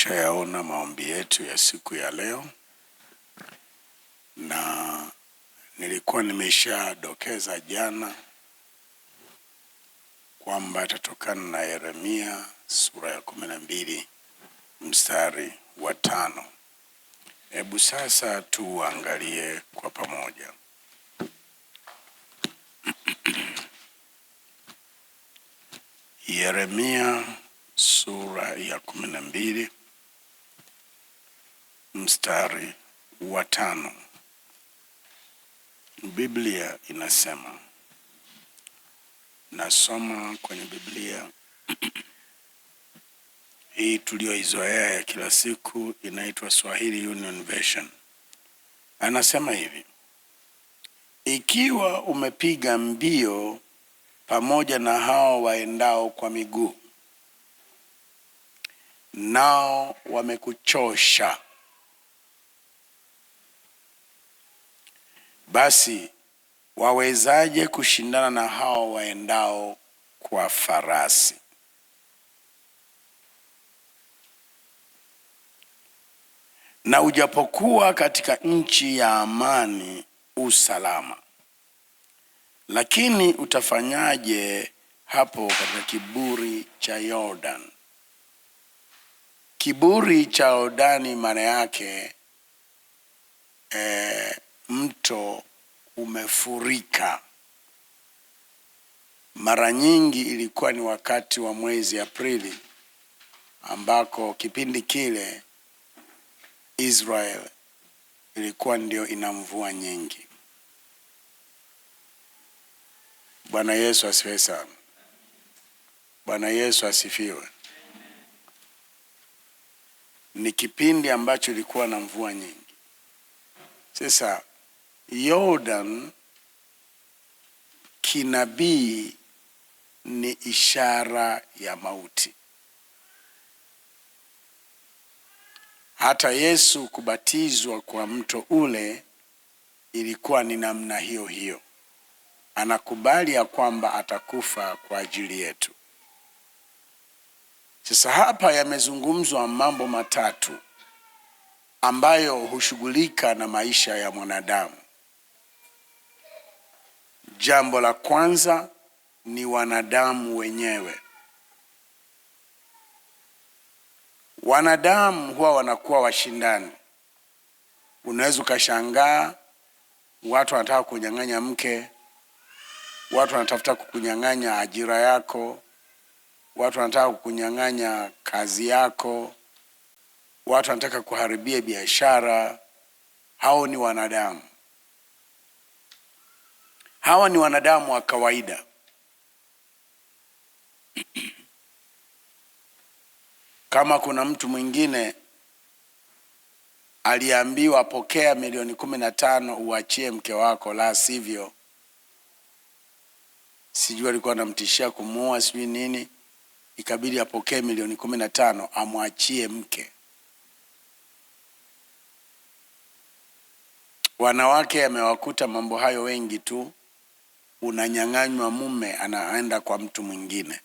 Yaona maombi yetu ya siku ya leo, na nilikuwa nimeshadokeza jana kwamba itatokana na Yeremia sura ya 12 mstari wa 5. Hebu sasa tuangalie kwa pamoja. Yeremia sura ya 12 mstari wa 5. Biblia inasema, nasoma kwenye Biblia hii tulioizoea ya kila siku, inaitwa Swahili Union Version. Anasema hivi: ikiwa umepiga mbio pamoja na hao waendao kwa miguu, nao wamekuchosha, basi wawezaje kushindana na hao waendao kwa farasi? Na ujapokuwa katika nchi ya amani usalama, lakini utafanyaje hapo katika kiburi cha Yordan? Kiburi cha Yordani maana yake mto umefurika. Mara nyingi ilikuwa ni wakati wa mwezi Aprili, ambako kipindi kile Israel ilikuwa ndio ina mvua nyingi. Bwana Yesu asifiwe sana. Bwana Yesu asifiwe. Ni kipindi ambacho ilikuwa na mvua nyingi. Sasa Yordan kinabii ni ishara ya mauti. Hata Yesu kubatizwa kwa mto ule ilikuwa ni namna hiyo hiyo. Anakubali ya kwamba atakufa kwa ajili yetu. Sasa hapa yamezungumzwa mambo matatu ambayo hushughulika na maisha ya mwanadamu. Jambo la kwanza ni wanadamu wenyewe. Wanadamu huwa wanakuwa washindani. Unaweza ukashangaa watu wanataka kunyang'anya mke, watu wanatafuta kukunyang'anya ajira yako, watu wanataka kukunyang'anya kazi yako, watu wanataka kuharibia biashara. Hao ni wanadamu. Hawa ni wanadamu wa kawaida. Kama kuna mtu mwingine aliambiwa pokea milioni 15 uachie mke wako, la sivyo sijui alikuwa anamtishia kumuua sijui nini, ikabidi apokee milioni 15 amwachie mke. Wanawake amewakuta mambo hayo wengi tu. Unanyang'anywa mume, anaenda kwa mtu mwingine.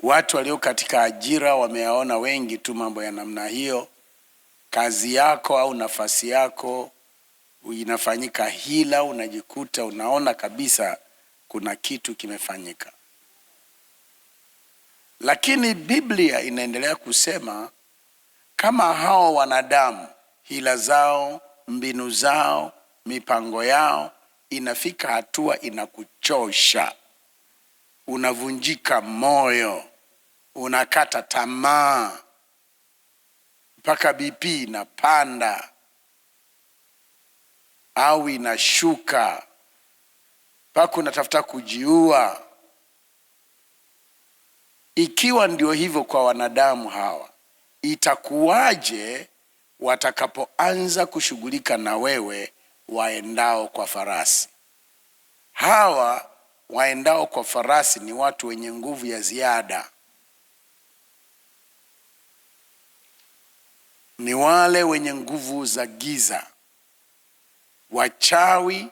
Watu walio katika ajira wameyaona wengi tu mambo ya namna hiyo. Kazi yako au nafasi yako inafanyika hila, unajikuta unaona kabisa kuna kitu kimefanyika. Lakini Biblia inaendelea kusema kama hao wanadamu, hila zao, mbinu zao, mipango yao inafika hatua inakuchosha, unavunjika moyo, unakata tamaa, mpaka BP inapanda au inashuka, mpaka unatafuta kujiua. Ikiwa ndio hivyo kwa wanadamu hawa, itakuwaje watakapoanza kushughulika na wewe waendao kwa farasi? Hawa waendao kwa farasi ni watu wenye nguvu ya ziada. Ni wale wenye nguvu za giza, wachawi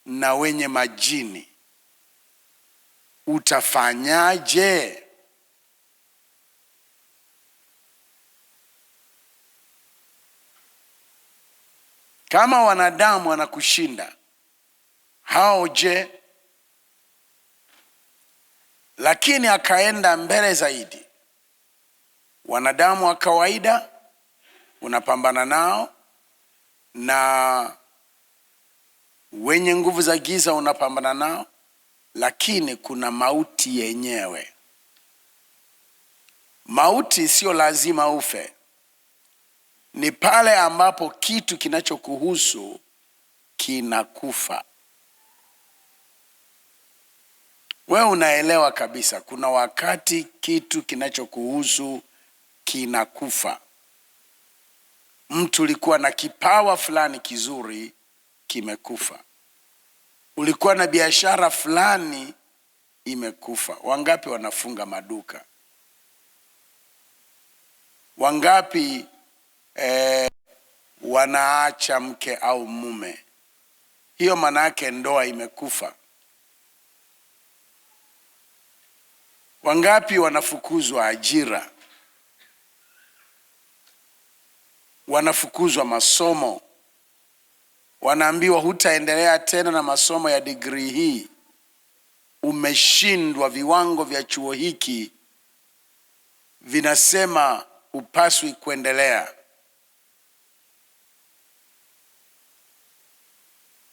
na wenye majini. Utafanyaje? Kama wanadamu wanakushinda, hao je? Lakini akaenda mbele zaidi. Wanadamu wa kawaida unapambana nao, na wenye nguvu za giza unapambana nao, lakini kuna mauti yenyewe. Mauti sio lazima ufe. Ni pale ambapo kitu kinachokuhusu kinakufa. Wewe unaelewa kabisa kuna wakati kitu kinachokuhusu kinakufa. Mtu ulikuwa na kipawa fulani kizuri, kimekufa. Ulikuwa na biashara fulani, imekufa. Wangapi wanafunga maduka? Wangapi wanaacha mke au mume? Hiyo maana yake ndoa imekufa. Wangapi wanafukuzwa ajira? Wanafukuzwa masomo, wanaambiwa hutaendelea tena na masomo ya degree hii, umeshindwa, viwango vya chuo hiki vinasema upaswi kuendelea.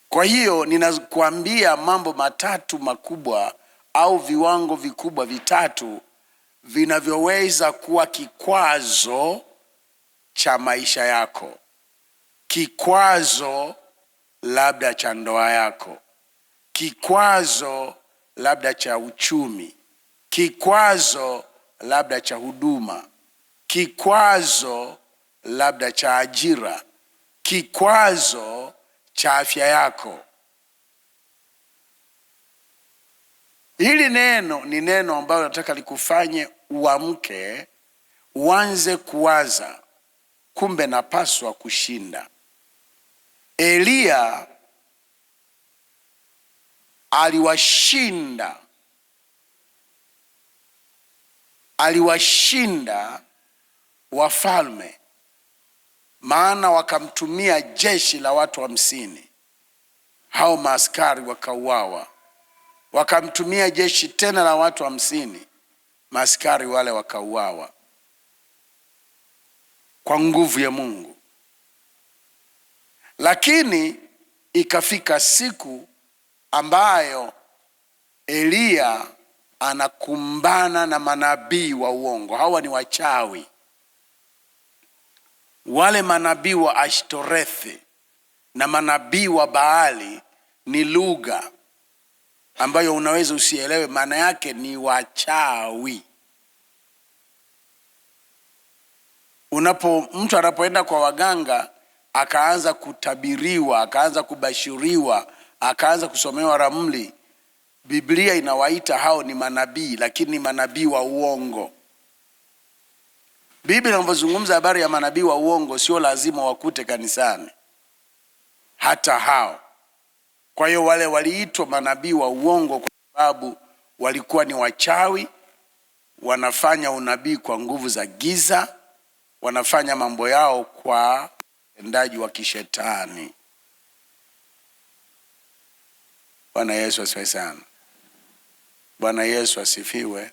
Kwa hiyo ninakuambia mambo matatu makubwa au viwango vikubwa vitatu vinavyoweza kuwa kikwazo cha maisha yako. Kikwazo labda cha ndoa yako, kikwazo labda cha uchumi, kikwazo labda cha huduma, kikwazo labda cha ajira, kikwazo cha afya yako. Hili neno ni neno ambalo nataka likufanye uamke, uanze kuwaza, kumbe napaswa kushinda. Elia aliwashinda wafalme, maana wakamtumia jeshi la watu 50. Hao maaskari wakauawa. Wakamtumia jeshi tena la watu 50, maaskari wale wakauawa kwa nguvu ya Mungu. Lakini ikafika siku ambayo Elia anakumbana na manabii wa uongo. Hawa ni wachawi. Wale manabii wa Ashtorethi na manabii wa Baali ni lugha ambayo unaweza usielewe, maana yake ni wachawi. Mtu anapoenda kwa waganga akaanza kutabiriwa, akaanza kubashiriwa, akaanza kusomewa ramli, Biblia inawaita hao ni manabii, lakini ni manabii wa uongo. Biblia inapozungumza habari ya manabii wa uongo sio lazima wakute kanisani, hata hao. Kwa hiyo wale waliitwa manabii wa uongo kwa sababu walikuwa ni wachawi, wanafanya unabii kwa nguvu za giza, wanafanya mambo yao kwa utendaji wa kishetani. Bwana Yesu asifiwe sana. Bwana Yesu asifiwe.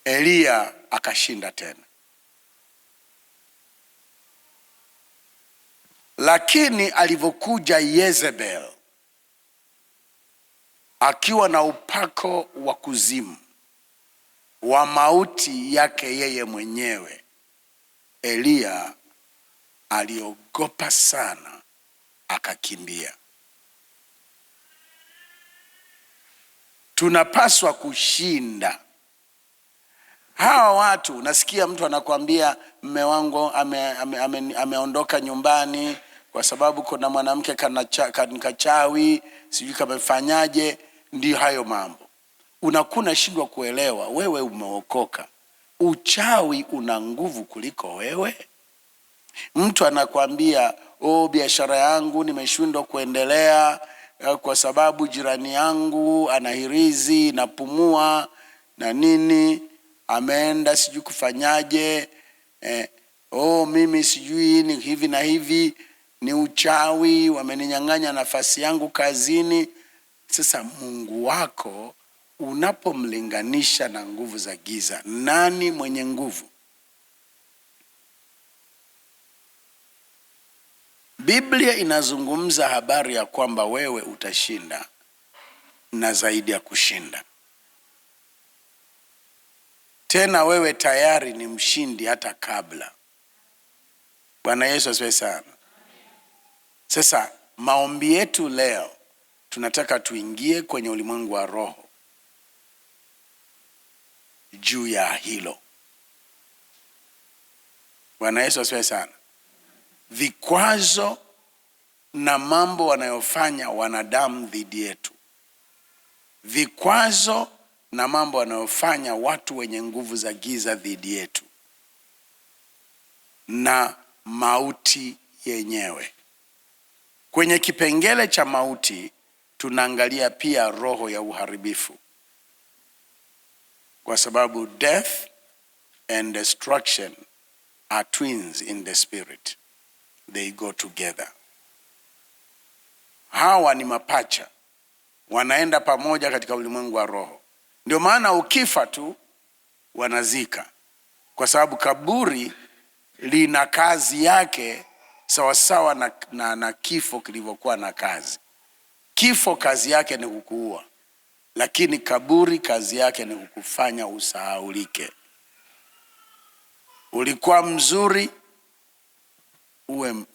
Elia akashinda tena. Lakini alivyokuja Yezebel akiwa na upako wa kuzimu wa mauti yake yeye mwenyewe, Elia aliogopa sana, akakimbia. Tunapaswa kushinda. Hawa watu, nasikia mtu anakuambia mume wangu ameondoka nyumbani kwa sababu kuna mwanamke kachawi, sijui kamefanyaje. Ndio hayo mambo. Unakuna shindwa kuelewa, wewe umeokoka. Uchawi una nguvu kuliko wewe. Mtu anakuambia, biashara yangu nimeshindwa kuendelea kwa sababu jirani yangu anahirizi, napumua na nini, ameenda sijui kufanyaje. mimi sijui ni hivi na hivi, ni uchawi, wameninyang'anya nafasi yangu kazini. Sasa Mungu wako unapomlinganisha na nguvu za giza, nani mwenye nguvu? Biblia inazungumza habari ya kwamba wewe utashinda na zaidi ya kushinda. Tena wewe tayari ni mshindi hata kabla. Bwana Yesu asifiwe sana. Sasa maombi yetu leo, tunataka tuingie kwenye ulimwengu wa roho juu ya hilo. Bwana Yesu asifiwe sana. Vikwazo na mambo wanayofanya wanadamu dhidi yetu, vikwazo na mambo wanayofanya watu wenye nguvu za giza dhidi yetu, na mauti yenyewe. Kwenye kipengele cha mauti tunaangalia pia roho ya uharibifu, kwa sababu death and destruction are twins in the spirit. They go together. Hawa ni mapacha, wanaenda pamoja katika ulimwengu wa roho. Ndio maana ukifa tu wanazika, kwa sababu kaburi lina kazi yake sawasawa na kifo kilivyokuwa na kazi. Kifo kazi yake ni kukuua, lakini kaburi kazi yake ni kukufanya usahaulike. Ulikuwa mzuri,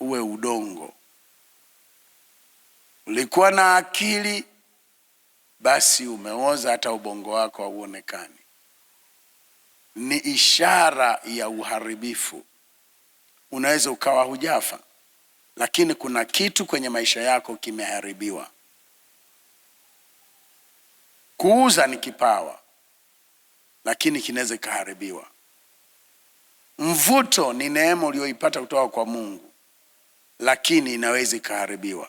uwe udongo. Ulikuwa na akili, basi umeoza, hata ubongo wako hauonekani. Ni ishara ya uharibifu. Unaweza ukawa hujafa, lakini kuna kitu kwenye maisha yako kimeharibiwa. Kuuza ni kipawa, lakini kinaweza kuharibiwa. Mvuto ni neema uliyoipata kutoka kwa Mungu, lakini inaweza kuharibiwa.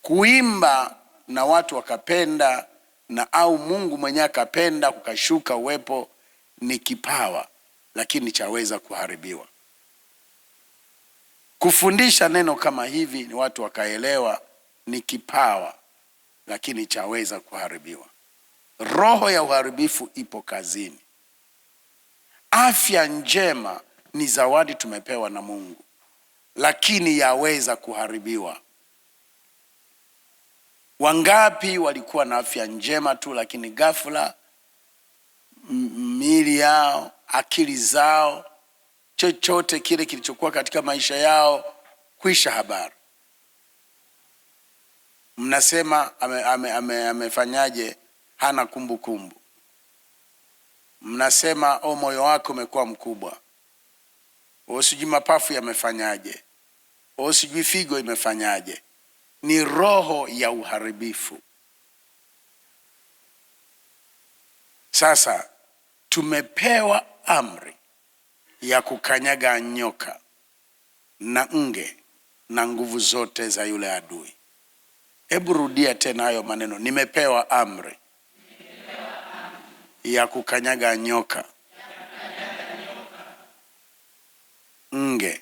Kuimba na watu wakapenda, na au Mungu mwenyewe akapenda kukashuka uwepo, ni kipawa, lakini chaweza kuharibiwa. Kufundisha neno kama hivi ni watu wakaelewa, ni kipawa, lakini chaweza kuharibiwa. Roho ya uharibifu ipo kazini. Afya njema ni zawadi tumepewa na Mungu, lakini yaweza kuharibiwa. Wangapi walikuwa na afya njema tu, lakini ghafla miili yao, akili zao, chochote kile kilichokuwa katika maisha yao kuisha habari. Mnasema amefanyaje? Hana kumbukumbu. Mnasema moyo wako umekuwa mkubwa. Sijui mapafu yamefanyaje. Sijui figo imefanyaje. Ni roho ya uharibifu. Sasa tumepewa amri ya kukanyaga nyoka na nge na nguvu zote za yule adui. Hebu rudia tena hayo maneno. Nimepewa amri ya kukanyaga nyoka, nge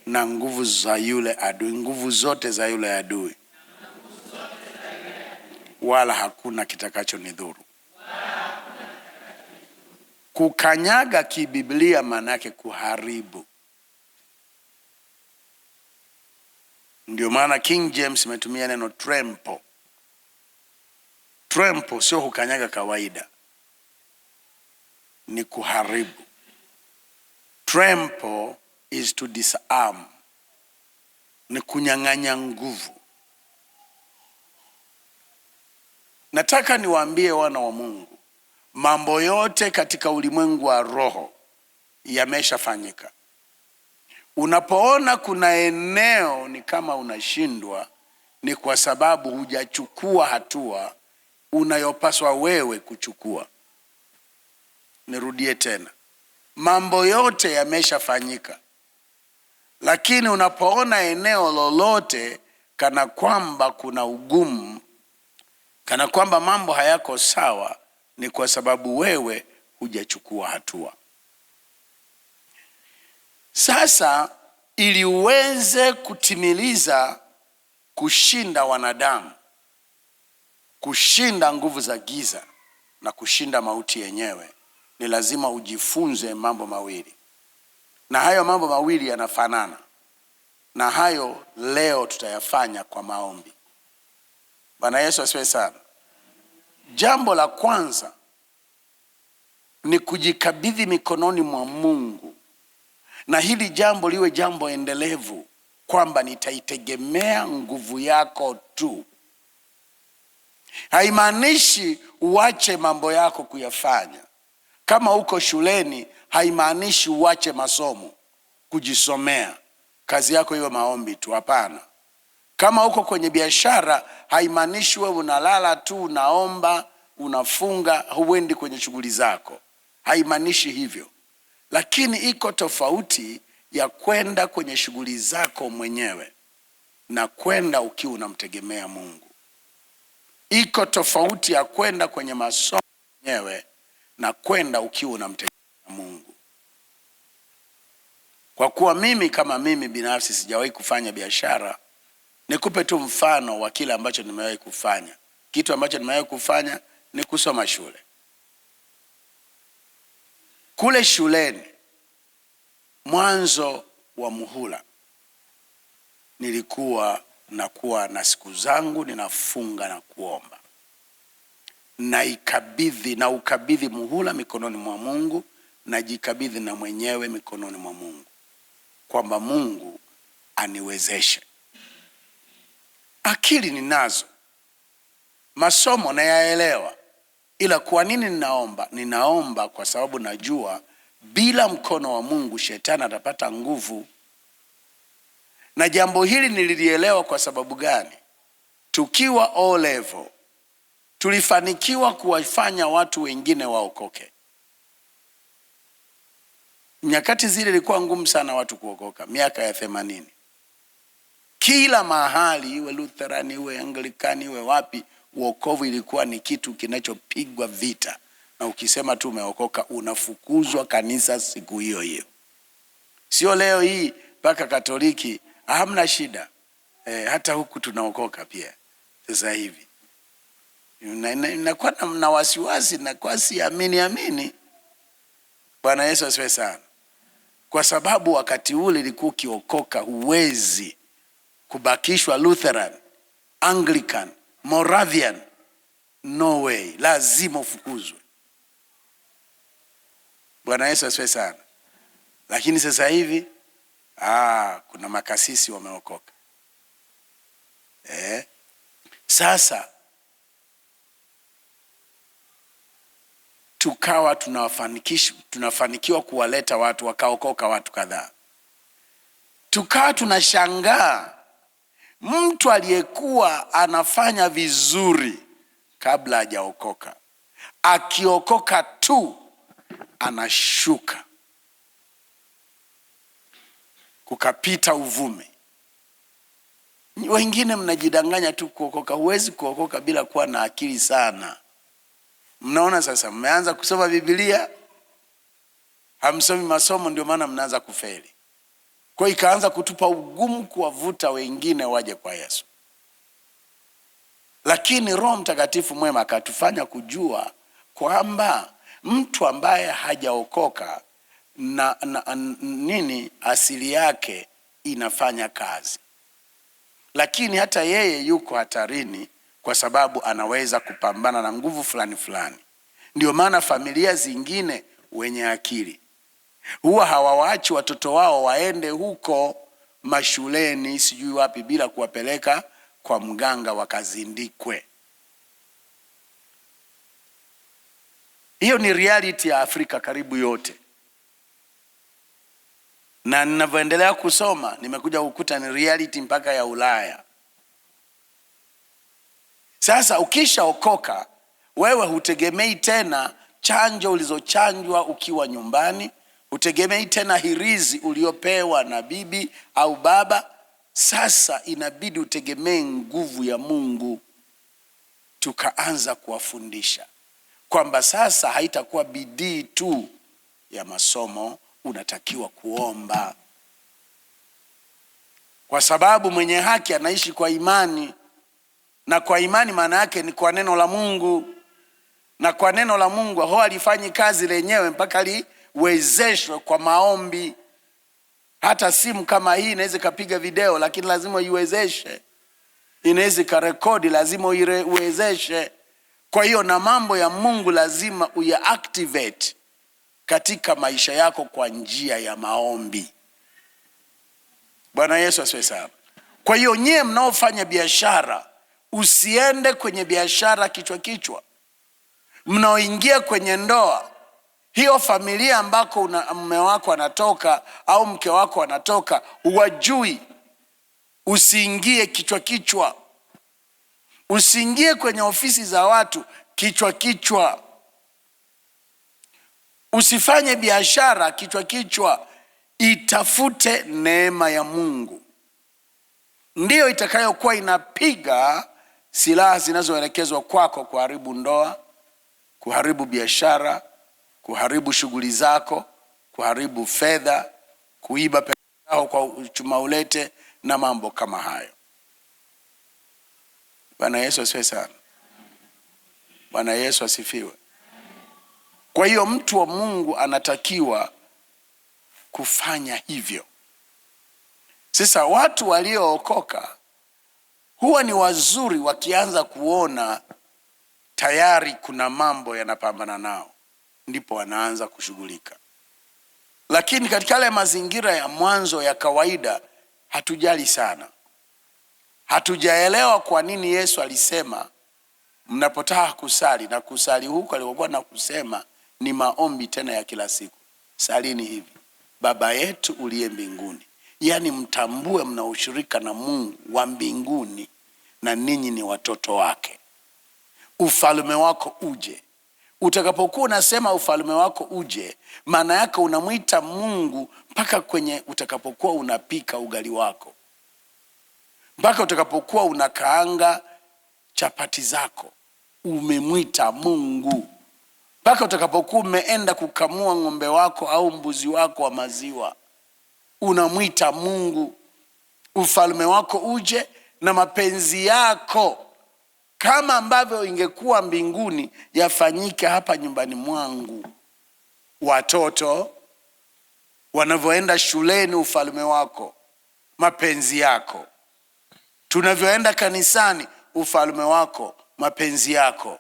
na nguvu za yule adui, nguvu zote za yule adui, wala hakuna kitakachonidhuru. Kukanyaga kibiblia maana yake kuharibu. Ndio maana King James imetumia neno trample. Trample sio kukanyaga kawaida, ni kuharibu. Trample is to disarm, ni kunyang'anya nguvu. Nataka niwaambie wana wa Mungu, mambo yote katika ulimwengu wa roho yameshafanyika. Unapoona kuna eneo ni kama unashindwa, ni kwa sababu hujachukua hatua unayopaswa wewe kuchukua. Nirudie tena. Mambo yote yameshafanyika, lakini unapoona eneo lolote kana kwamba kuna ugumu, kana kwamba mambo hayako sawa, ni kwa sababu wewe hujachukua hatua. Sasa ili uweze kutimiliza kushinda wanadamu, kushinda nguvu za giza na kushinda mauti yenyewe, ni lazima ujifunze mambo mawili, na hayo mambo mawili yanafanana, na hayo leo tutayafanya kwa maombi. Bwana Yesu asifiwe sana. Jambo la kwanza ni kujikabidhi mikononi mwa Mungu, na hili jambo liwe jambo endelevu, kwamba nitaitegemea nguvu yako tu. Haimaanishi uache mambo yako kuyafanya. Kama uko shuleni, haimaanishi uache masomo kujisomea, kazi yako iwe maombi tu, hapana. Kama uko kwenye biashara, haimaanishi wewe unalala tu, unaomba, unafunga, huendi kwenye shughuli zako. Haimaanishi hivyo. Lakini iko tofauti ya kwenda kwenye shughuli zako mwenyewe na kwenda ukiwa unamtegemea Mungu. Iko tofauti ya kwenda kwenye masomo mwenyewe na kwenda ukiwa unamtegemea Mungu. Kwa kuwa mimi kama mimi binafsi sijawahi kufanya biashara, nikupe tu mfano wa kile ambacho nimewahi kufanya. Kitu ambacho nimewahi kufanya ni kusoma shule. Kule shuleni, mwanzo wa muhula, nilikuwa nakuwa na siku zangu, ninafunga na kuomba, na ukabidhi muhula mikononi mwa Mungu, najikabidhi na mwenyewe mikononi mwa Mungu, kwamba Mungu aniwezeshe. Akili ninazo, masomo nayaelewa, ila kwa nini ninaomba? Ninaomba kwa sababu najua bila mkono wa Mungu shetani atapata nguvu. Na jambo hili nililielewa kwa sababu gani? Tukiwa O level, tulifanikiwa kuwafanya watu wengine waokoke. Nyakati zile ilikuwa ngumu sana watu kuokoka, miaka ya 80. Kila mahali, iwe Lutheran, iwe Anglikani, iwe wapi, wokovu ilikuwa ni kitu kinachopigwa vita. Na ukisema tu umeokoka, unafukuzwa kanisa siku hiyo hiyo. Sio leo hii mpaka Katoliki hamna shida. Hata huku tunaokoka pia sasa hivi. Inakuwa na wasiwasi, na kwa siamini. Bwana Yesu asifiwe sana. Kwa sababu wakati ule ilikuwa ukiokoka huwezi kubakishwa Lutheran, Anglican, Moravian. No way, lazima ufukuzwe. Bwana Yesu asifiwe sana. Lakini sasa hivi kuna makasisi wameokoka. Sasa tukawa tunafanikiwa kuwaleta watu wakaokoka, watu kadhaa. Tukawa tunashangaa, mtu aliyekuwa anafanya vizuri kabla hajaokoka, akiokoka tu anashuka, kukapita uvume. Wengine mnajidanganya tu kuokoka. Huwezi kuokoka bila kuwa na akili sana. Mnaona sasa, mmeanza kusoma Biblia, hamsomi masomo, ndio maana mnaanza kufeli. Kwa hiyo ikaanza kutupa ugumu kuwavuta wengine waje kwa Yesu. Lakini Roho Mtakatifu mwema akatufanya kujua kwamba mtu ambaye hajaokoka nini asili yake inafanya kazi. Lakini hata yeye yuko hatarini, kwa sababu anaweza kupambana na nguvu fulani. Ndio maana familia zingine wenye akili huwa hawawaachi watoto wao waende huko mashuleni sijui wapi bila kuwapeleka kwa mganga wakazindikwe. Hiyo ni reality ya Afrika karibu yote. Na ninavyoendelea kusoma nimekuja kukuta ni reality mpaka ya Ulaya. Sasa ukishaokoka, wewe hutegemei tena chanjo ulizochanjwa ukiwa nyumbani, hutegemei tena hirizi uliopewa na bibi au baba. Sasa inabidi utegemee nguvu ya Mungu. Tukaanza kuwafundisha kwamba sasa haitakuwa bidii tu ya masomo, unatakiwa kuomba. kwa sababu mwenye haki anaishi kwa imani, na kwa imani maana yake ni kwa neno la Mungu, na kwa neno la Mungu ho alifanyi kazi lenyewe mpaka liwezeshwe kwa maombi. Hata simu kama hii inaweza kapiga video, lakini lazima iwezeshe. Inaweza karekodi, lazima uwezeshe. Kwa hiyo na mambo ya Mungu lazima uyaactivate katika maisha yako kwa njia ya maombi. Bwana Yesu asifiwe sana. Kwa hiyo nyie mnaofanya biashara, usiende kwenye biashara kichwa kichwa. Mnaoingia kwenye ndoa, hiyo familia ambako mume wako anatoka au mke wako anatoka, huwajui. Usiingie kichwa kichwa. Usiingie kwenye ofisi za watu kichwa kichwa. Usifanye biashara kichwa kichwa. Itafute neema ya Mungu, ndiyo itakayokuwa inapiga silaha zinazoelekezwa kwako kuharibu ndoa, kuharibu biashara, kuharibu shughuli zako, kuharibu fedha, kuiba pesa zako kwa uchuma ulete na mambo kama hayo. Bwana Yesu asifiwe sana. Bwana Yesu asifiwe. Kwa hiyo mtu wa Mungu anatakiwa kufanya hivyo. Sasa watu waliookoka huwa ni wazuri wakianza kuona tayari kuna mambo yanapambana nao, ndipo wanaanza kushughulika. Lakini katika yale mazingira ya mwanzo ya kawaida hatujali sana. Hatujaelewa kwa nini Yesu alisema mnapotaka kusali, na kusali huko alikokuwa na kusema ni maombi tena ya kila siku. Salini hivi: Baba yetu uliye mbinguni. Yaani mtambue mna ushirika na Mungu wa mbinguni na ninyi ni watoto wake. Ufalme wako uje. Utakapokuwa unasema ufalme wako uje, maana yake unamwita Mungu mpaka kwenye utakapokuwa unapika ugali wako, mpaka utakapokuwa unakaanga chapati zako, umemwita Mungu. Mpaka utakapokuwa umeenda kukamua ng'ombe wako au mbuzi wako wa maziwa, unamwita Mungu. Ufalme wako uje na mapenzi yako kama ambavyo ingekuwa mbinguni yafanyike hapa nyumbani mwangu. Watoto wanavyoenda shuleni, ufalme wako, mapenzi yako. Tunavyoenda kanisani, ufalme wako, mapenzi yako.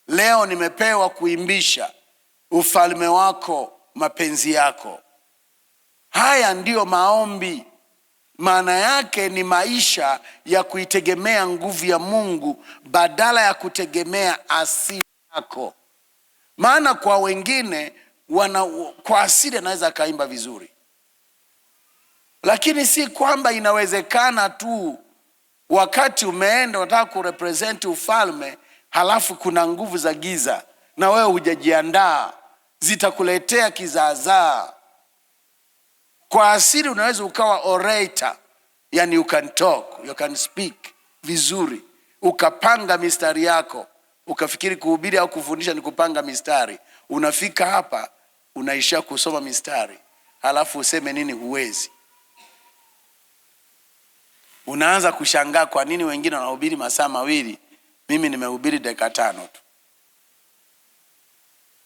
Leo nimepewa kuimbisha, ufalme wako, mapenzi yako. Haya ndiyo maombi. Maana yake ni maisha ya kuitegemea nguvu ya Mungu badala ya kutegemea asili yako. Maana kwa wengine kwa asili anaweza kaimba vizuri, lakini si kwamba inawezekana tu wakati umeenda unataka kurepresent ufalme, halafu kuna nguvu za giza na wewe hujajiandaa, zitakuletea kizaazaa. Kwa asili unaweza ukawa orator, yani you can talk, you can speak vizuri, ukapanga mistari yako, ukafikiri kuhubiri au kufundisha ni kupanga mistari. Unafika hapa unaisha kusoma mistari, halafu useme nini? Huwezi. Unaanza kushangaa kwa nini wengine wanahubiri masaa mawili, mimi nimehubiri dakika 5 tu.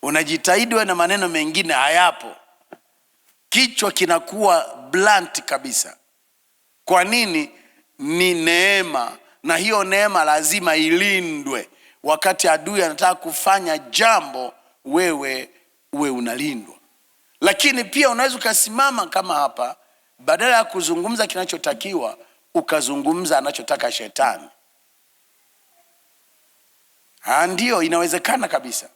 Unajitahidi wewe na maneno mengine hayapo, kichwa kinakuwa blunt kabisa. Kwa nini? Ni neema, na hiyo neema lazima ilindwe. Wakati adui anataka kufanya jambo, wewe unalindwa. Lakini pia unaweza ukasimama kama hapa, badala ya kuzungumza kinachotakiwa ukazungumza anachotaka shetani. Ndio inawezekana kabisa.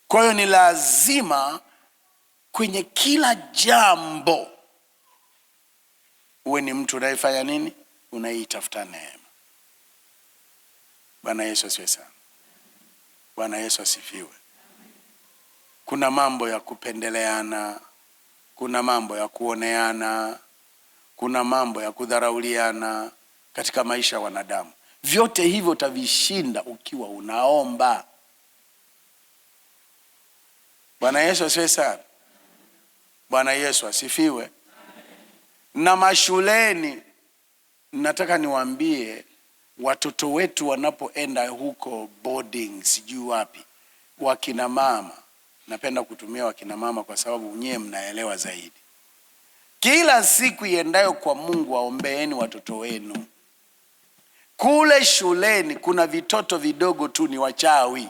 Kwa hiyo ni lazima kwenye kila jambo uwe ni mtu unayefanya nini? Unaitafuta neema. Bwana Yesu asifiwe sana. Bwana Yesu asifiwe. Kuna mambo ya kupendeleana, kuna mambo ya kuoneana, kuna mambo ya kudharauliana katika maisha ya wanadamu. Vyote hivyo utavishinda ukiwa unaomba. Bwana Yesu asifiwe sana. Bwana Yesu asifiwe. Na mashuleni nataka niwaambie watoto wetu wanapoenda huko boarding sijui wapi, wakina mama, napenda kutumia wakina mama kwa sababu nyewe mnaelewa zaidi. Kila siku iendayo kwa Mungu waombeeni watoto wenu. Kule shuleni kuna vitoto vidogo tu ni wachawi.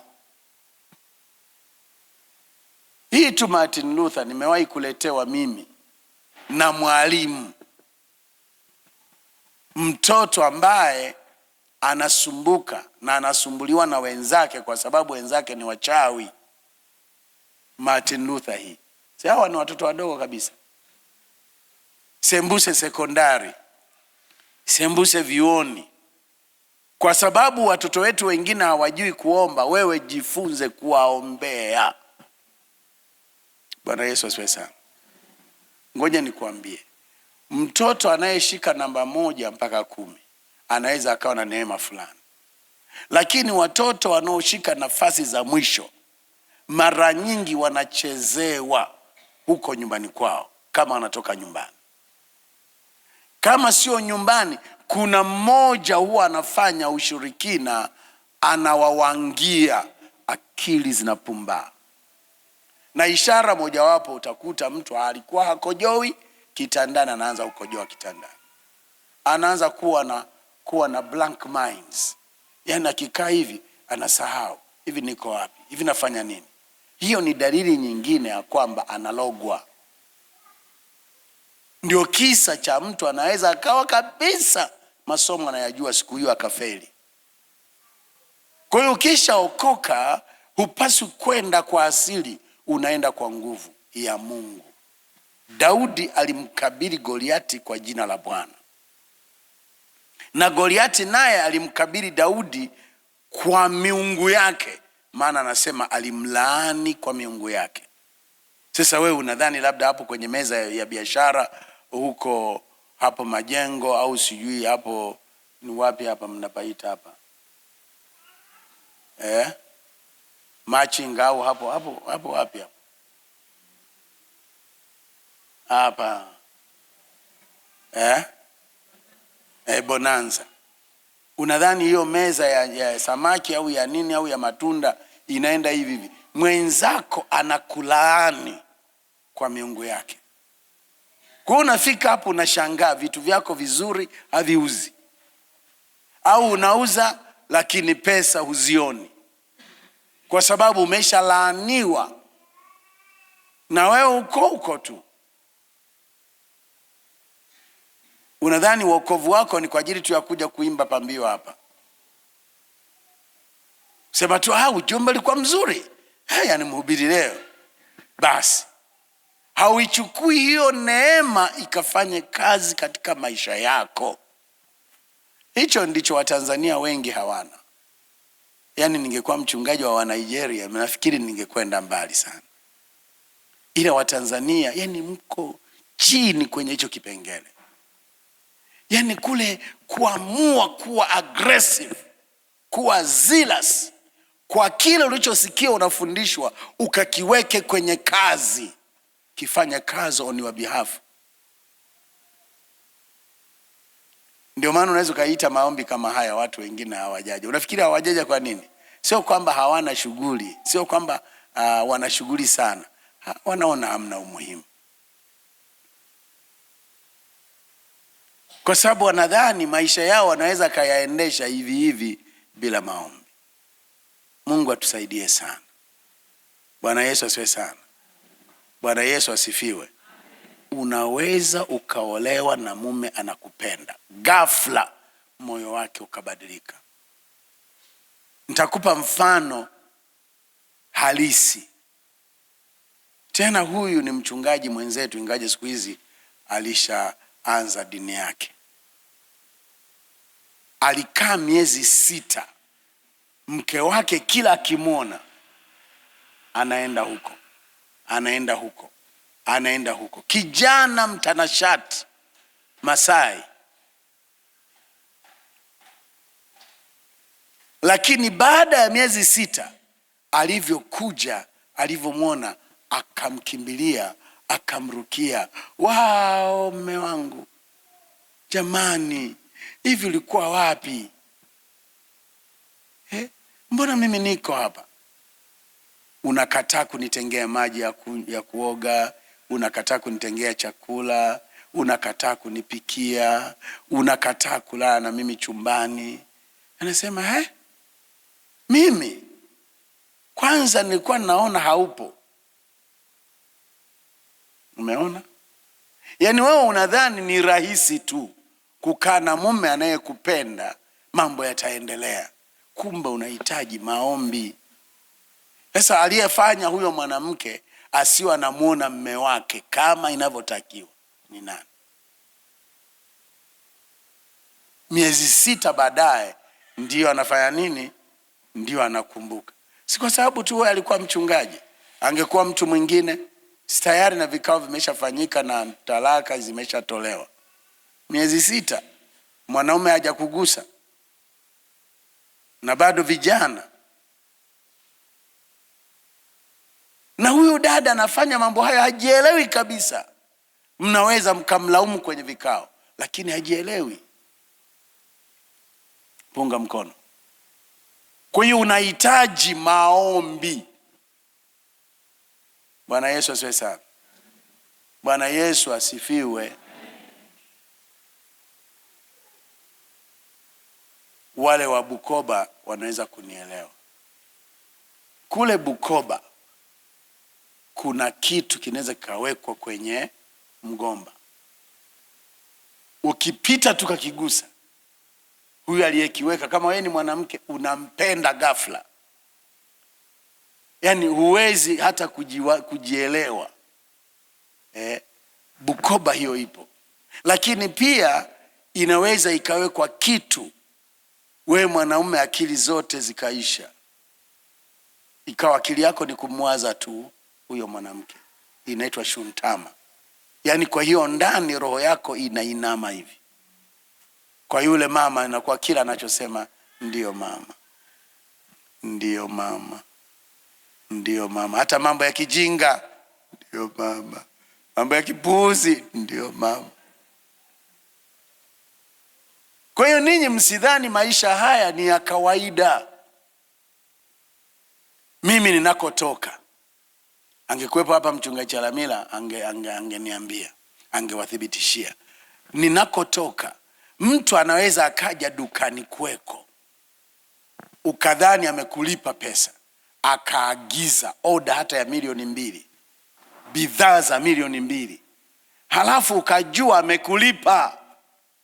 Hii tu Martin Luther nimewahi kuletewa mimi na mwalimu. Mtoto ambaye anasumbuka na anasumbuliwa na wenzake kwa sababu wenzake ni wachawi. Martin Luther hii. Hawa ni watoto wadogo kabisa. Sembuse sekondari, sembuse vioni. Kwa sababu watoto wetu wengine hawajui kuomba, wewe jifunze kuwaombea. Bwana Yesu asifiwe sana. Ngoja nikuambie, mtoto anayeshika namba 1 mpaka 10 anaweza akawa na neema fulani, lakini watoto wanaoshika nafasi za mwisho mara nyingi wanachezewa huko nyumbani kwao. Kama wanatoka nyumbani, kama sio nyumbani, kuna mmoja huwa anafanya ushirikina, anawawangia, akili zinapumba. Na ishara mojawapo utakuta mtu alikuwa hakojoi kitandani, anaanza kukojoa kitandani. Anaanza kuwa na blank minds. Yaani akikaa hivi anasahau, hivi niko wapi? Hivi nafanya nini? Hiyo ni dalili nyingine ya kwamba analogwa. Ndio kisa cha mtu anaweza akawa kabisa masomo anayajua, siku hiyo akafeli. Kwa hiyo ukishaokoka hupaswi kwenda kwa asili, unaenda kwa nguvu ya Mungu. Daudi alimkabili Goliati kwa jina la Bwana, na Goliati naye alimkabili Daudi kwa miungu yake, maana anasema alimlaani kwa miungu yake. Sasa wewe unadhani labda hapo kwenye meza ya biashara huko hapo Majengo au sijui hapo ni wapi hapa mnapaita hapa Machinga au hapo wapi hapa Bonanza, unadhani hiyo meza ya samaki au ya nini au ya matunda inaenda hivi? Mwenzako anakulaani kwa miungu yake. Kwa unafika hapo unashangaa vitu vyako vizuri haviuzi, au unauza lakini pesa huzioni, kwa sababu umeshalaaniwa na wewe uko tu. Unadhani wokovu wako ni kwa ajili tu ya kuja kuimba pambio hapa, sema tu ujumbe ulikuwa mzuri, haya ni mhubiri leo, basi hauichukui hiyo neema ikafanye kazi katika maisha yako. Hicho ndicho Watanzania wengi hawana. Yaani ningekuwa mchungaji wa Nigeria, nafikiri ningekwenda mbali sana. Ila Watanzania yani mko chini kwenye hicho kipengele. Yani kule kuamua kuwa aggressive, kuwa zealous kwa kile ulichosikia unafundishwa, ukakiweke kwenye kazi, kifanya kazi on your behalf. Ndio maana unaweza kaita maombi kama haya watu wengine hawajaja. Unafikiri hawajaja kwa nini? Sio kwamba hawana shughuli, sio kwamba wana shughuli sana. Wanaona hamna umuhimu, kwa sababu wanadhani maisha yao wanaweza kayaendesha hivi bila maombi. Mungu atusaidie sana. Bwana Yesu asifiwe sana. Bwana Yesu asifiwe. Unaweza ukaolewa na mume anakupenda, ghafla moyo wake ukabadilika. Nitakupa mfano halisi. Tena huyu ni mchungaji mwenzetu, ingaje siku hizi alishaanza dini yake. Alikaa miezi 6, mke wake kila akimwona anaenda huko, anaenda huko, anaenda huko. Kijana mtanashati Masai. Lakini baada ya miezi 6 alivyokuja, alivyomwona akamkimbilia, akamrukia. Wao mume wangu, jamani, hivi ulikuwa wapi? Mbona mimi niko hapa? Unakataa kunitengea maji ya kuoga, unakataa kunitengea chakula, unakataa kunipikia, unakataa kulala na mimi chumbani. Anasema mimi kwanza nilikuwa naona haupo. Umeona? Yaani wewe unadhani ni rahisi tu kukaa na mume anayekupenda, mambo yataendelea. Kumbe unahitaji maombi. Sasa aliyefanya huyo mwanamke asiwe anamuona mume wake kama inavyotakiwa ni nani? Miezi 6 baadaye ndio anafanya nini? Ndio anakumbuka. Si kwa sababu tu wewe alikuwa mchungaji. Angekuwa mtu mwingine, tayari na vikao vimeshafanyika na talaka zimeshatolewa. Miezi 6 mwanaume hajakugusa, na bado vijana. Na huyu dada anafanya mambo haya, hajielewi kabisa. Mnaweza mkamlaumu kwenye vikao, lakini hajielewi. Punga mkono. Kwa hiyo unahitaji maombi. Bwana Yesu asifiwe sana. Bwana Yesu asifiwe. Wale wa Bukoba wanaweza kunielewa. Kule Bukoba kuna kitu kinaweza kawekwa kwenye mgomba. Ukipita tu kakigusa, huyu aliyekiweka, kama wewe ni mwanamke unampenda ghafla, yaani huwezi hata kujielewa. Bukoba hiyo ipo. Lakini pia inaweza ikawekwa kitu, wewe mwanaume akili zote zikaisha, ikawa akili yako ni kumwaza tu huyo mwanamke. Inaitwa shuntama. Yaani kwa hiyo ndani roho yako inainama hivi. Kwa yule mama inakuwa kila anachosema ndio mama, ndio mama, ndio mama. Hata mambo ya kijinga ndio mama, mambo ya kipuuzi ndio mama. Kwa hiyo ninyi msidhani maisha haya ni ya kawaida. Mimi ninakotoka, angekuwepo hapa mchungaji Chalamila angeniambia, angewathibitishia. Ninakotoka mtu anaweza akaja dukani kweko, ukadhani amekulipa pesa, akaagiza oda hata ya milioni 2, bidhaa za milioni 2, halafu ukajua amekulipa,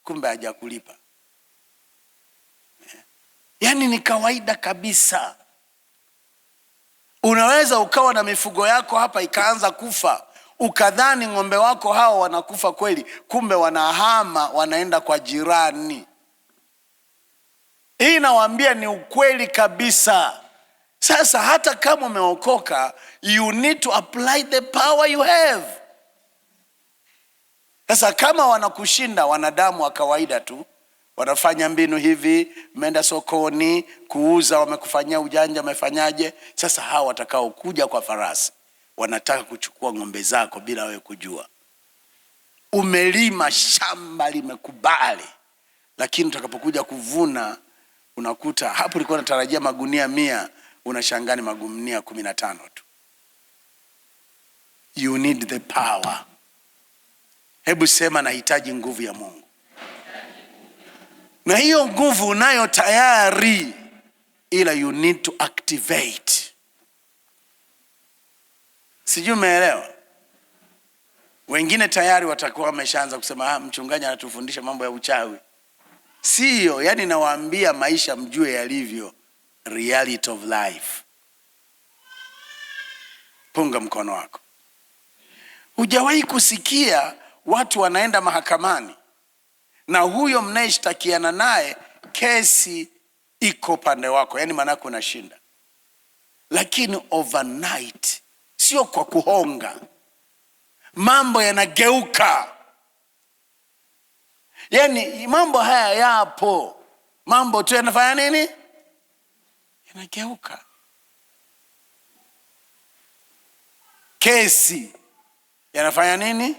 kumbe hajakulipa. Yaani ni kawaida kabisa. Unaweza ukawa na mifugo yako hapa ikaanza kufa, ukadhani ng'ombe wako hao wanakufa kweli, kumbe wanahama wanaenda kwa jirani. Hii nawaambia ni ukweli kabisa. Sasa hata kama umeokoka, you need to apply the power you have. Sasa kama wanakushinda wanadamu wa kawaida tu, wanafanya mbinu hivi, menda sokoni kuuza, wamekufanyia ujanja, wamefanyaje? Sasa hawa watakao kuja kwa farasi wanataka kuchukua ng'ombe zako bila wewe kujua. Umelima shamba limekubali, lakini utakapokuja kuvuna unakuta hapo ulikuwa unatarajia magunia 100, unashangani magunia 15 tu. You need the power. Hebu sema nahitaji nguvu ya Mungu. Na hiyo nguvu unayo tayari, ila you need to activate. Sijui umeelewa? Wengine tayari watakuwa wameshaanza kusema mchungaji anatufundisha mambo ya uchawi. Sio, yani nawaambia maisha mjue yalivyo, reality of life. Punga mkono wako. Hujawahi kusikia watu wanaenda mahakamani na huyo mnayeshtakiana naye kesi iko pande wako, yani manako unashinda, lakini overnight, sio kwa kuhonga, mambo yanageuka. Yani mambo haya yapo, mambo tu yanafanya nini? Yanageuka. Kesi yanafanya nini?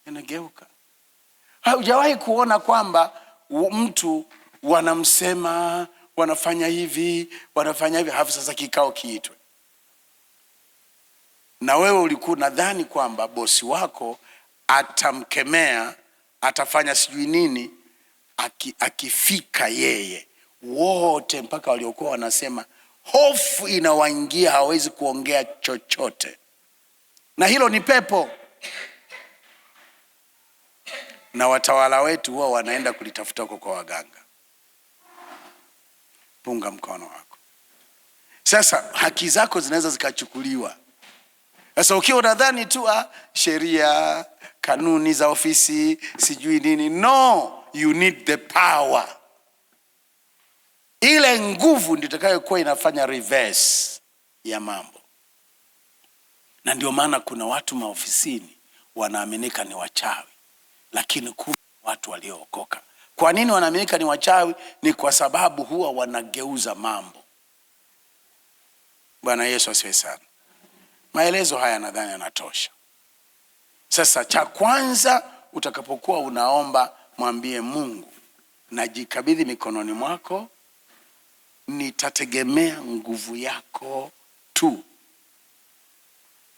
Yanageuka. Hujawahi kuona kwamba mtu wanamsema, wanafanya hivi, halafu sasa kikao kiitwe. Na wewe ulikuwa nadhani kwamba bosi wako atamkemea, atafanya sijui nini. Akifika yeye, wote mpaka waliokuwa wanasema hofu inawaingia, hawezi kuongea chochote. Na hilo ni pepo. Na watawala wetu huwa wanaenda kulitafuta huko kwa waganga. Punga mkono wako. Sasa haki zako zinaweza zikachukuliwa. Sasa ukiwa unadhani tu sheria, kanuni za ofisi, sijui nini, no, you need the power. Ile nguvu ndio itakayokuwa inafanya reverse ya mambo. Na ndio maana kuna watu maofisini wanaaminika ni wachawi, lakini kuna watu waliookoka. Kwa nini wanaaminika ni wachawi? Ni kwa sababu huwa wanageuza mambo. Bwana Yesu asifiwe sana. Maelezo haya nadhani yanatosha. Sasa cha kwanza, utakapokuwa unaomba, mwambie Mungu, najikabidhi mikononi mwako, nitategemea nguvu yako tu.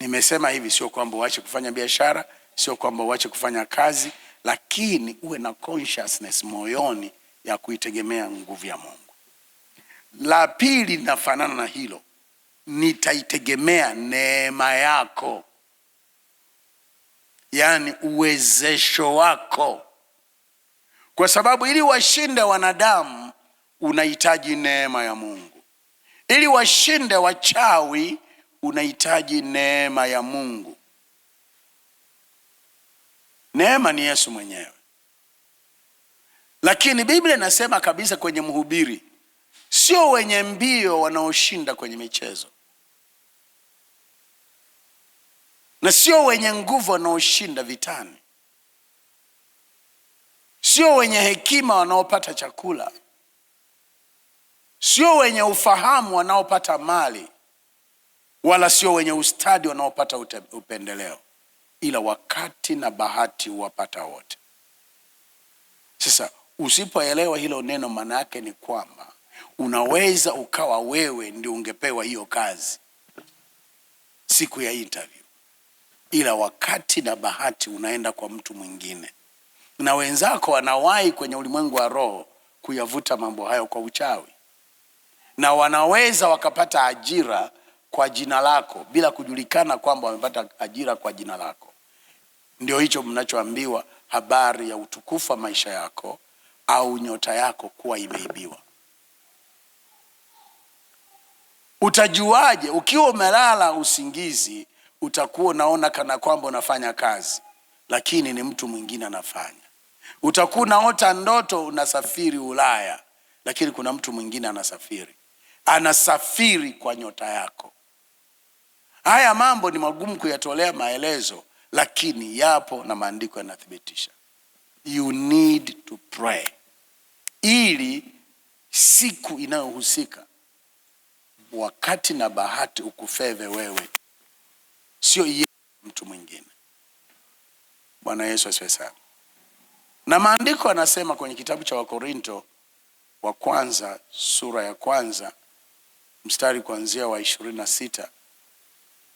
Nimesema hivi, sio kwamba uache kufanya biashara, sio kwamba uache kufanya kazi, lakini uwe na consciousness moyoni ya kuitegemea nguvu ya Mungu. La pili linafanana na hilo, nitaitegemea neema yako, yaani uwezesho wako. Kwa sababu ili washinde wanadamu unahitaji neema ya Mungu. Ili washinde wachawi unahitaji neema ya Mungu. Neema ni Yesu mwenyewe. Lakini Biblia inasema kabisa kwenye Mhubiri, sio wenye mbio wanaoshinda kwenye michezo, na sio wenye nguvu wanaoshinda vitani, sio wenye hekima wanaopata chakula, sio wenye ufahamu wanaopata mali, wala sio wenye ustadi wanaopata upendeleo, ila wakati na bahati huwapata wote. Sasa usipoelewa hilo neno, maana yake ni kwamba unaweza ukawa wewe ndio ungepewa hiyo kazi siku ya interview, ila wakati na bahati unaenda kwa mtu mwingine, na wenzako wanawahi kwenye ulimwengu wa roho kuyavuta mambo hayo kwa uchawi, na wanaweza wakapata ajira kwa jina lako bila kujulikana kwamba wamepata ajira kwa jina lako. Ndio hicho mnachoambiwa habari ya utukufu wa maisha yako au nyota yako kuwa imeibiwa. Utajuaje? Ukiwa umelala usingizi, utakuwa unaona kana kwamba unafanya kazi, lakini ni mtu mwingine anafanya. Utakuwa unaota ndoto unasafiri Ulaya, lakini kuna mtu mwingine anasafiri kwa nyota yako. Haya mambo ni magumu kuyatolea maelezo, lakini yapo na maandiko yanathibitisha. You need to pray ili siku inayohusika, wakati na bahati ukufeve wewe, sio yeye mtu mwingine. Bwana Yesu asifiwe sana. Na maandiko yanasema kwenye kitabu cha Wakorinto wa kwanza sura ya kwanza mstari kuanzia wa 26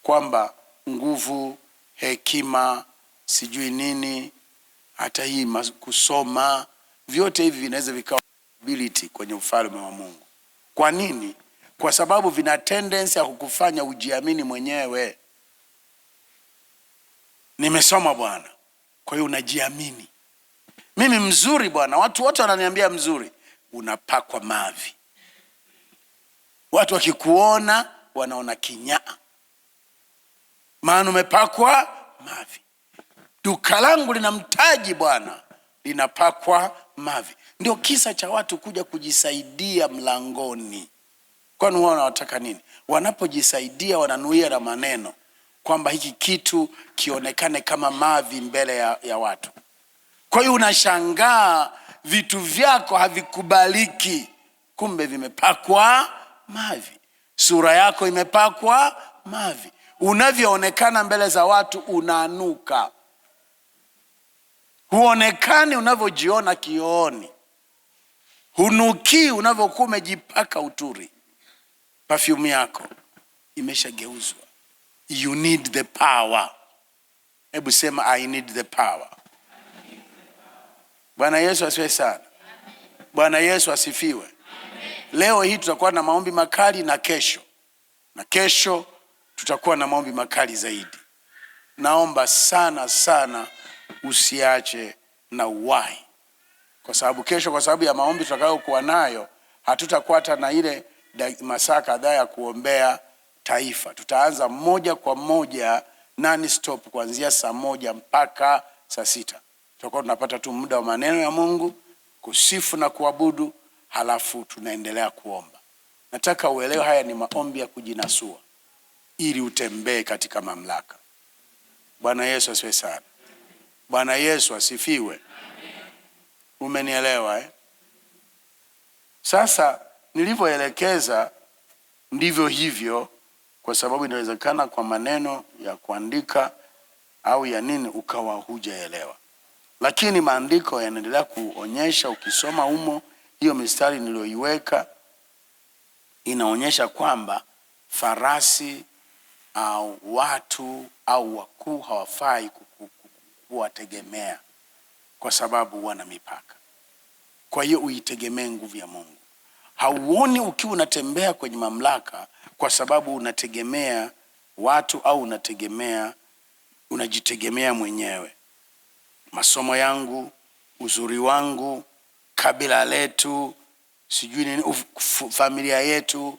kwamba nguvu, hekima, sijui nini, hata hii kusoma, vyote hivi vinaweza vikawa ability kwenye ufalme wa Mungu. Kwa nini? Kwa sababu vina tendency ya kukufanya ujiamini mwenyewe. Nimesoma bwana, kwa hiyo unajiamini. Mimi mzuri bwana, watu wote wananiambia mzuri. Unapakwa mavi. Watu wakikuona wanaona kinyaa, maana umepakwa mavi. Duka langu lina mtaji bwana, linapakwa mavi. Ndio kisa cha watu kuja kujisaidia mlangoni. Kwani wao wanataka nini? Wanapojisaidia wananuia na maneno kwamba hiki kitu kionekane kama mavi mbele ya watu. Kwa hiyo unashangaa vitu vyako havikubaliki, kumbe vimepakwa mavi. Sura yako imepakwa mavi. Unavyoonekana mbele za watu unanuka. Huonekani unavyojiona kioni. Hunukii unavyokuwa umejipaka uturi. Perfume yako imeshageuzwa. You need the power. Hebu sema I need the power. Bwana Yesu asifiwe sana. Bwana Yesu asifiwe. Leo hii tutakuwa na maombi makali na kesho tutakuwa na maombi makali zaidi. Naomba sana sana usiache na uwahi. Kwa sababu kesho, kwa sababu ya maombi tutakayokuwa nayo, hatutakuwa hata na ile masaa kadhaa ya kuombea taifa. Tutaanza moja kwa moja non stop kuanzia saa 1 mpaka saa 6. Tutakuwa tunapata tu muda wa maneno ya Mungu, kusifu na kuabudu, halafu tunaendelea kuomba. Nataka uelewe haya ni maombi ya kujinasua ili utembee katika mamlaka. Bwana Yesu asifiwe sana. Bwana Yesu asifiwe. Umenielewa Sasa nilivyoelekeza ndivyo hivyo, kwa sababu inawezekana kwa maneno ya kuandika au ya nini ukawa hujaelewa. Lakini maandiko yanaendelea kuonyesha, ukisoma humo hiyo mistari niliyoiweka inaonyesha kwamba farasi au watu au wakuu hawafai kuwategemea kwa sababu wana mipaka. Kwa hiyo uitegemee nguvu ya Mungu. Hauoni ukiwa unatembea kwenye mamlaka kwa sababu unategemea watu au unajitegemea mwenyewe. Masomo yangu, uzuri wangu, kabila letu, sijui nini, familia yetu,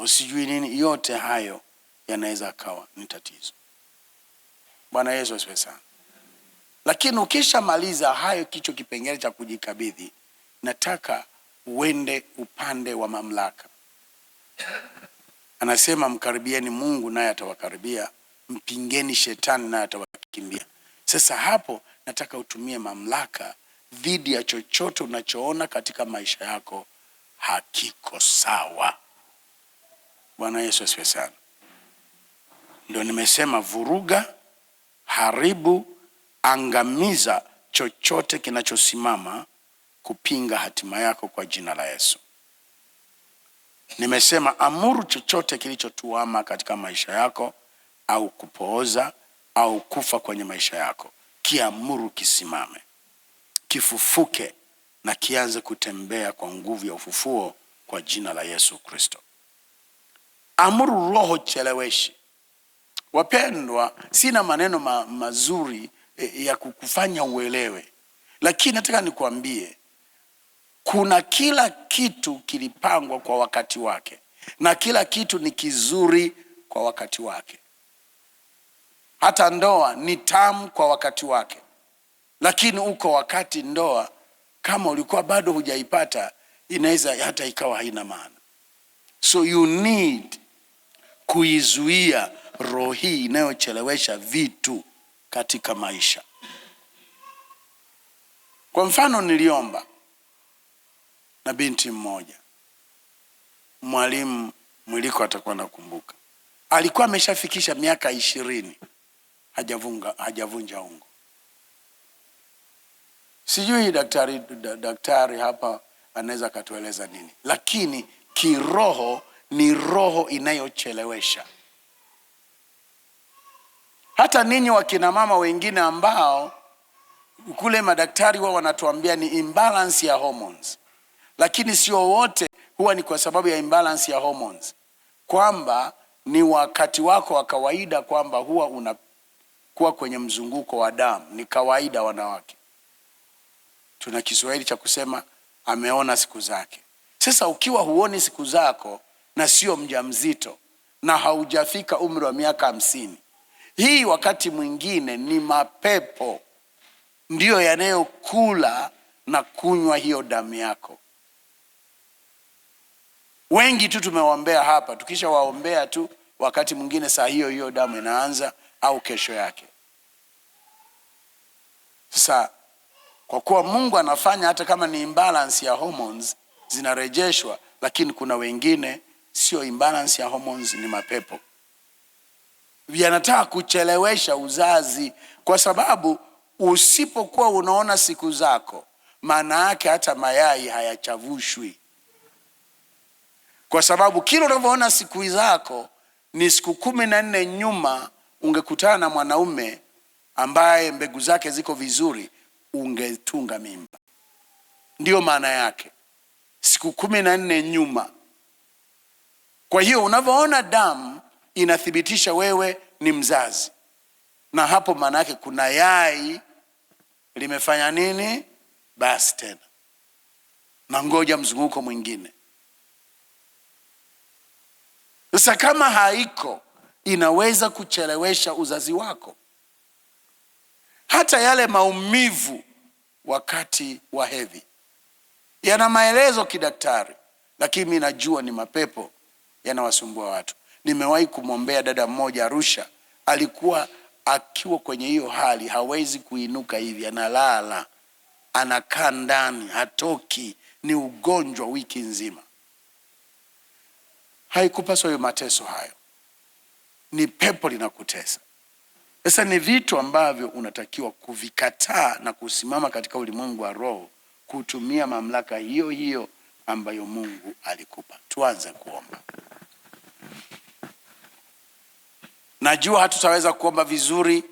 sijui nini, yote hayo yanaweza kawa ni tatizo. Bwana Yesu asifiwe sana. Lakini ukishamaliza hayo kicho kipengele cha kujikabidhi, nataka uende upande wa mamlaka. Anasema mkaribieni Mungu naye atawakaribia, mpingeni shetani naye atawakimbia. Sasa hapo nataka utumie mamlaka dhidi ya chochote unachoona katika maisha yako hakiko sawa. Bwana Yesu asifiwe sana. Ndio nimesema vuruga, haribu, angamiza chochote kinachosimama kupinga hatima yako kwa jina la Yesu. Nimesema amuru chochote kilichotuama katika maisha yako au kupooza au kufa kwenye maisha yako, kiamuru kisimame, kifufuke na kianze kutembea kwa nguvu ya ufufuo kwa jina la Yesu Kristo. Amuru roho cheleweshi. Wapendwa, sina maneno mazuri ya kukufanya uelewe, lakini nataka nikwambie kuna kila kitu kilipangwa kwa wakati wake, na kila kitu ni kizuri kwa wakati wake. Hata ndoa ni tamu kwa wakati wake, lakini uko wakati ndoa kama ulikuwa bado hujaipata inaweza hata ikawa haina maana. So you need kuizuia roho hii inayochelewesha vitu katika maisha. Kwa mfano, niliomba na binti mmoja, mwalimu Mwiliko atakuwa nakumbuka, alikuwa ameshafikisha miaka 20 hajavunja ungo. Sijui daktari hapa anaweza katueleza nini, lakini kiroho ni roho inayochelewesha. Hata ninyi wakina mama wengine ambao kule madaktari wao wanatuambia ni imbalance ya hormones, lakini sio wote huwa ni kwa sababu ya imbalance ya hormones, kwamba ni wakati wako wa kawaida, kwamba huwa unakuwa kwenye mzunguko wa damu. Ni kawaida wanawake. Tuna Kiswahili cha kusema ameona siku zake. Sasa ukiwa huoni siku zako na sio mjamzito na haujafika umri wa miaka 50, hii wakati mwingine ni mapepo ndiyo yanayokula na kunywa hiyo damu yako. Wengi tu tumewaombea hapa, tukisha waombea tu wakati mwingine saa hiyo damu inaanza au kesho yake. Sasa kwa kuwa Mungu anafanya hata kama ni imbalance ya hormones zinarejeshwa, lakini kuna wengine sio imbalance ya hormones, ni mapepo yanataka kuchelewesha uzazi, kwa sababu usipokuwa unaona siku zako maana yake hata mayai hayachavushwi, kwa sababu kila unavyoona siku zako ni siku 14 nyuma ungekutana na mwanaume ambaye mbegu zake ziko vizuri, ungetunga mimba. Ndiyo maana yake siku 14 nyuma. Kwa hiyo unavyoona damu inathibitisha wewe ni mzazi, na hapo maana yake kuna yai limefanya nini? Basi tena na ngoja mzunguko mwingine. Sasa kama haiko, inaweza kuchelewesha uzazi wako. Hata yale maumivu wakati wa hedhi yana maelezo kidaktari, lakini mimi najua ni mapepo yanawasumbua watu. Nimewahi kumwombea dada mmoja Arusha, alikuwa akiwa kwenye hiyo hali, hawezi kuinuka hivi, analala, anakaa ndani, hatoki, ni ugonjwa wiki nzima. Haikupaswa hiyo mateso hayo, ni pepo linakutesa. Sasa ni vitu ambavyo unatakiwa kuvikataa na kusimama katika ulimwengu wa roho, kutumia mamlaka hiyo hiyo ambayo Mungu alikupa. Tuanze kuomba. Najua hatutaweza kuomba vizuri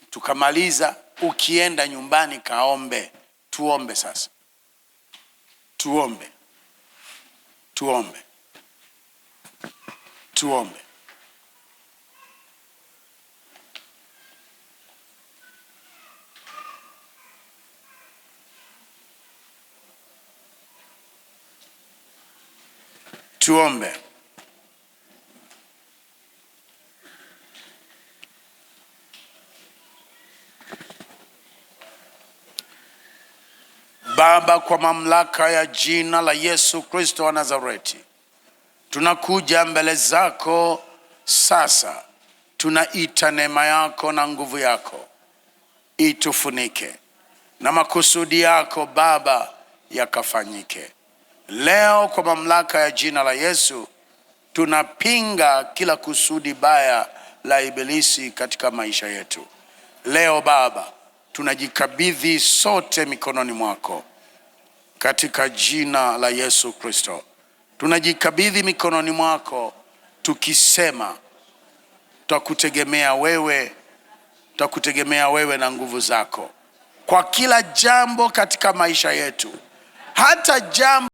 tukamaliza. Ukienda nyumbani kaombe. Tuombe sasa. Tuombe. Tuombe. Tuombe. Tuombe. Baba, kwa mamlaka ya jina la Yesu Kristo wa Nazareti, tunakuja mbele zako sasa. Tunaita neema yako na nguvu yako itufunike, na makusudi yako Baba yakafanyike. Leo kwa mamlaka ya jina la Yesu tunapinga kila kusudi baya la ibilisi katika maisha yetu. Leo Baba, tunajikabidhi sote mikononi mwako katika jina la Yesu Kristo. Tunajikabidhi mikononi mwako tukisema tutakutegemea wewe, tutakutegemea wewe na nguvu zako kwa kila jambo katika maisha yetu, hata jambo